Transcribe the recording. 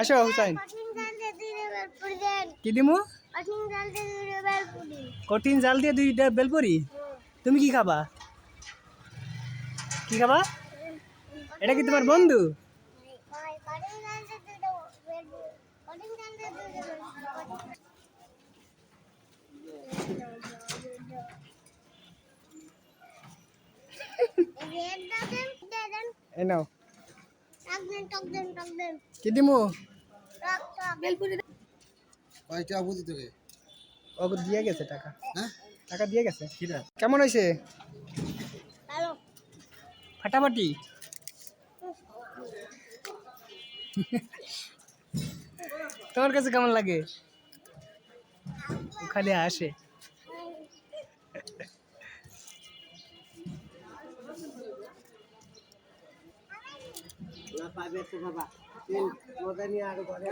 আসো হুসাইন। কি দিমু? কঠিন জাল দিয়ে 2টা বেলপুরি। তুমি কি খাবা? কি খাবা? এটা কি তোমার বন্ধু? এই নাও। কি দিমু? কয়টা বুঝি তোকে? ওকে দিয়ে গেছে টাকা। হ্যাঁ, টাকা দিয়ে গেছে। কিরা? কেমন হয়েছে? ফাটাফাটি। তোমার কাছে কেমন লাগে? ও খালি আসে। না পাবে তো বাবা। মজা নিয়ে আরো ঘরে